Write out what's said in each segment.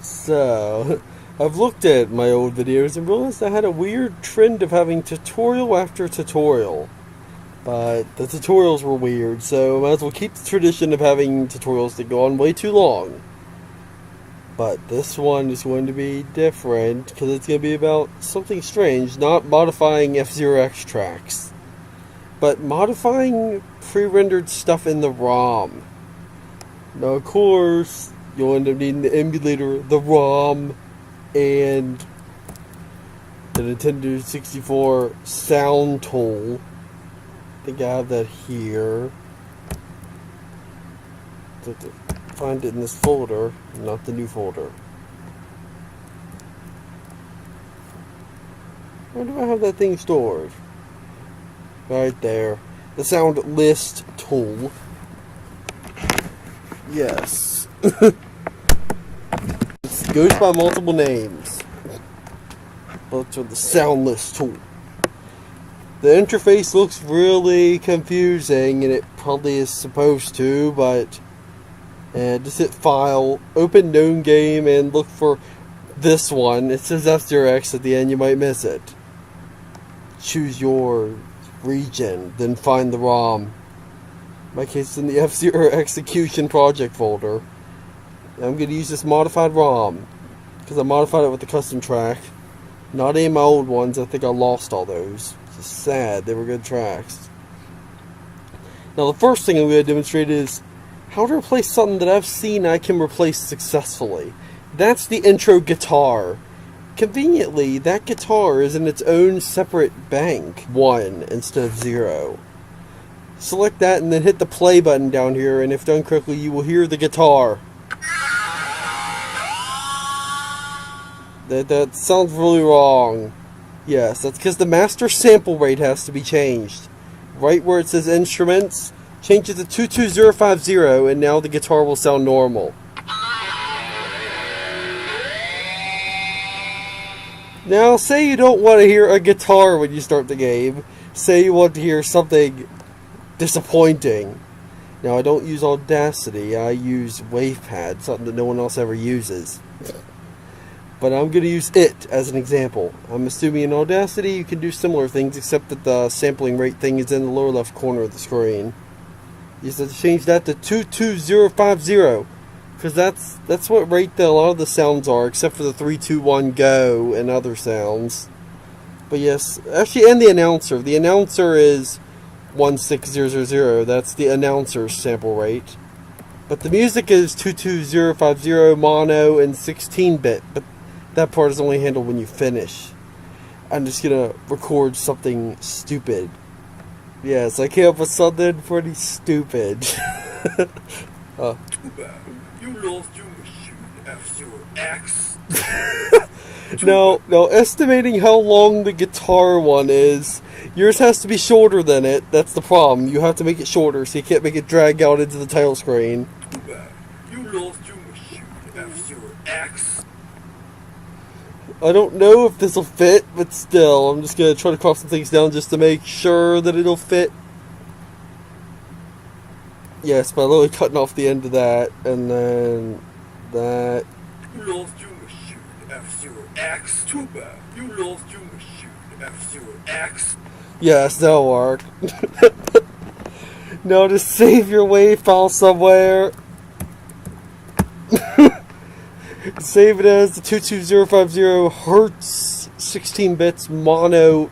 So, I've looked at my old videos and realized I had a weird trend of having tutorial after tutorial. But the tutorials were weird, so I might as well keep the tradition of having tutorials that go on way too long. But this one is going to be different, because it's going to be about something strange, not modifying F-Zero X tracks, but modifying pre-rendered stuff in the ROM. Now, of course, you'll end up needing the emulator, the ROM, and the Nintendo 64 sound tool. I think I have that here. Find it in this folder, not the new folder. Where do I have that thing stored? Right there. The sound list tool. Yes. It goes by multiple names. But the sound list tool. The interface looks really confusing, and it probably is supposed to, but just hit File, open Known Game, and look for this one. It says F-Zero X at the end, you might miss it. Choose your region, then find the ROM. In my case, it's in the F-Zero Execution Project folder. I'm going to use this modified ROM, because I modified it with the custom track. Not any of my old ones, I think I lost all those. It's sad, they were good tracks. Now the first thing I'm going to demonstrate is how to replace something that I've seen I can replace successfully. That's the intro guitar. Conveniently, that guitar is in its own separate bank, 1 instead of 0. Select that and then hit the play button down here, and if done correctly, you will hear the guitar. That sounds really wrong. Yes, that's because the master sample rate has to be changed. Right where it says instruments, change it to 22050, and now the guitar will sound normal. Now, say you don't want to hear a guitar when you start the game. Say you want to hear something disappointing. Now, I don't use Audacity, I use WavePad, something that no one else ever uses. But I'm going to use it as an example. I'm assuming in Audacity you can do similar things, except that the sampling rate thing is in the lower left corner of the screen. You just have to change that to 22050, because that's what rate that a lot of the sounds are, except for the 3, 2, 1, go and other sounds. But yes, actually, and the announcer. The announcer is 16000. That's the announcer's sample rate. But the music is 22050 mono and 16-bit. But that part is only handled when you finish. I'm just gonna record something stupid. Yes, I came up with something pretty stupid. Too bad. You lost your machine, F-Zero X. No, estimating how long the guitar one is, yours has to be shorter than it. That's the problem. You have to make it shorter, so you can't make it drag out into the title screen. Too bad. You lost your machine, F-Zero X. I don't know if this will fit, but still, I'm just going to try to cross some things down just to make sure that it'll fit. Yes, by literally cutting off the end of that, and then that. You lost your machine, F-Zero X. Too bad. You lost your machine, F-Zero X. Yes, that'll work. Now, to save your WAV file somewhere, save it as the 22050 Hertz 16 bits mono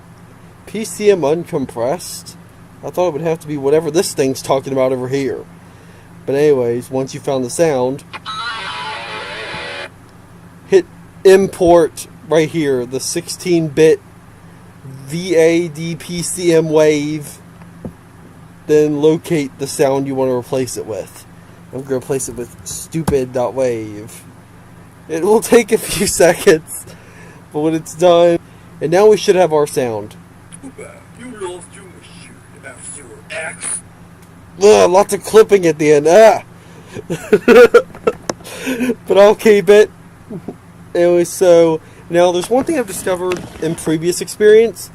PCM uncompressed. I thought it would have to be whatever this thing's talking about over here. But anyways, once you found the sound, hit import right here, the 16-bit VAD-PCM wave, then locate the sound you want to replace it with. I'm going to replace it with stupid.wave. It will take a few seconds, but when it's done, and now we should have our sound. Too bad. You lost your machine, F-Zero X. Ugh, lots of clipping at the end. But I'll keep it. Anyway, so now there's one thing I've discovered in previous experience.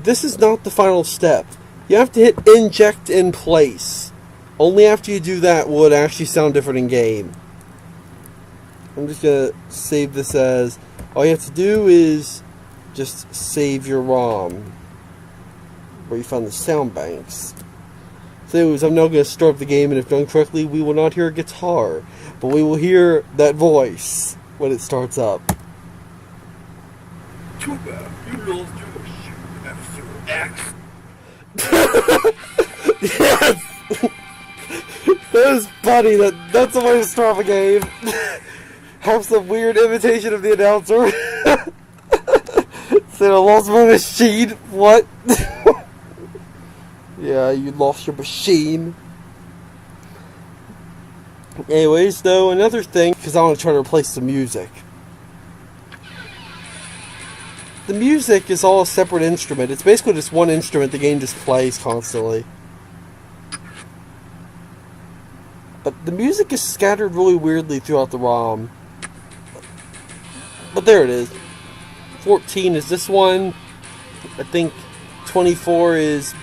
This is not the final step. You have to hit inject in place. Only after you do that will it actually sound different in game. I'm just gonna save this as, all you have to do is just save your ROM where you found the sound banks. So anyways, I'm now gonna start up the game, and if done correctly, we will not hear a guitar, but we will hear that voice when it starts up. Too bad. You lost your machine, F-Zero X. Yes! That was funny. That's the way to start a game. Have some weird imitation of the announcer. Said I lost my machine. What? Yeah, you lost your machine. Anyways, though, another thing, because I want to try to replace the music. The music is all a separate instrument. It's basically just one instrument the game just plays constantly. But the music is scattered really weirdly throughout the ROM. But there it is. 14 is this one. I think 24 is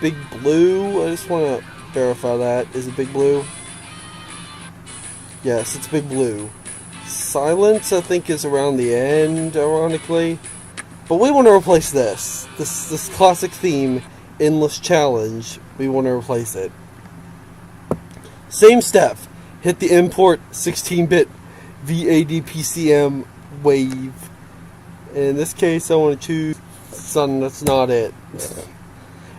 Big Blue. I just want to verify that. Is it Big Blue? Yes, it's Big Blue. Silence, I think, is around the end, ironically. But we want to replace this. This classic theme, Endless Challenge. We want to replace it. Same step. Hit the import 16-bit VADPCM wave. In this case, I want to choose Sun. That's not it.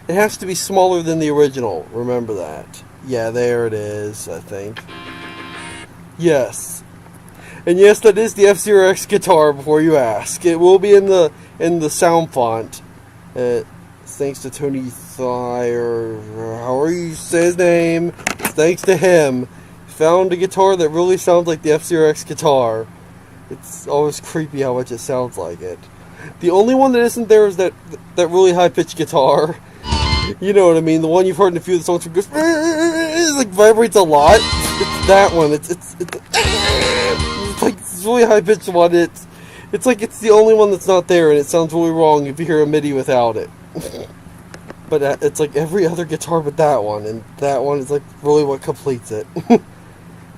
It has to be smaller than the original. Remember that. Yeah, there it is, I think. Yes. And yes, that is the F-Zero X guitar, before you ask. It will be in the sound font. Thanks to Tony Thayer, however you say his name. Thanks to him. Found a guitar that really sounds like the F-Zero X guitar. It's always creepy how much it sounds like it. The only one that isn't there is that really high-pitched guitar. You know what I mean? The one you've heard in a few of the songs from goes, it like vibrates a lot. It's that one. It's like this really high-pitched one. It's like it's the only one that's not there, and it sounds really wrong if you hear a MIDI without it. But it's like every other guitar but that one, and that one is like really what completes it.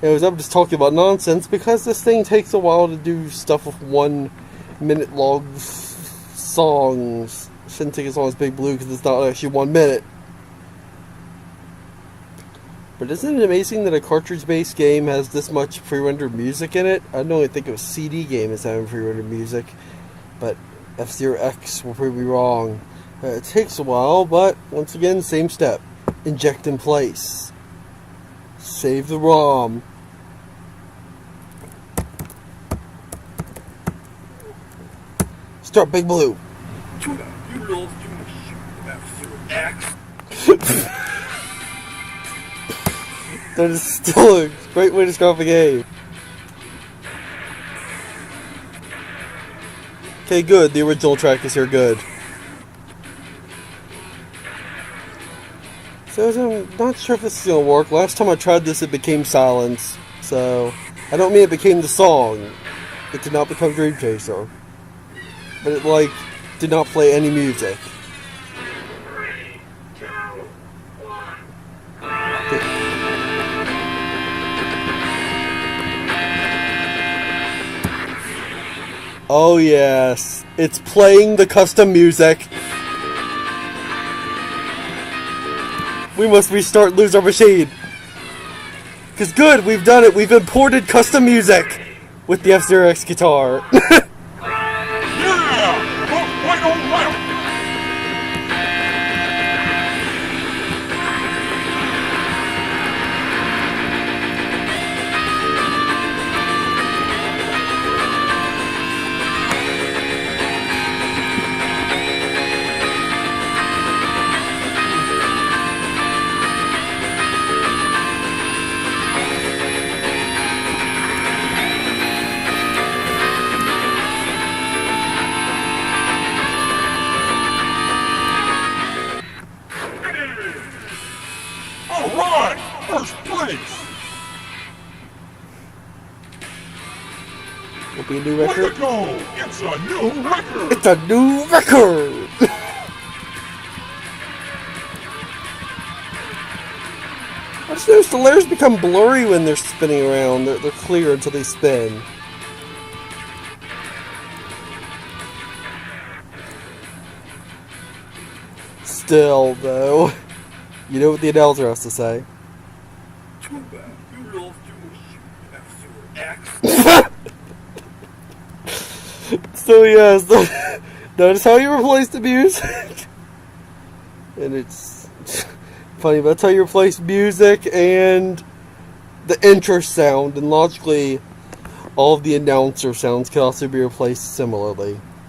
Anyways, I'm just talking about nonsense because this thing takes a while to do stuff with 1 minute long songs. Shouldn't take as long as Big Blue because it's not actually 1 minute. But isn't it amazing that a cartridge-based game has this much pre-rendered music in it? I don't really think of a CD game as having pre-rendered music, but F-Zero X will prove me wrong. It takes a while, but once again, same step. Inject in place. Save the ROM. Start Big Blue. Tuna, you lost your machine, F-Zero X. That is still a great way to start off a game. Okay, good. The original track is here. Good. So I'm not sure if this is going to work. Last time I tried this, it became silence. So, I don't mean it became the song. It did not become Dream Chaser. But it, like, did not play any music. 3, 2, 1. Oh yes, it's playing the custom music. We must restart Loser Machine. Cause good, we've done it. We've imported custom music with the F-Zero X guitar. Alright! First place! Will be a new record. Way to go! It's a new record! It's a new record! I just just noticed the layers become blurry when they're spinning around. They're clear until they spin. Still, though, you know what the announcer has to say. Too bad. You lost your machine, F-Zero X. So yes, notice how you replace the music? And it's funny, but that's how you replace music and the intro sound, and logically, all of the announcer sounds can also be replaced similarly.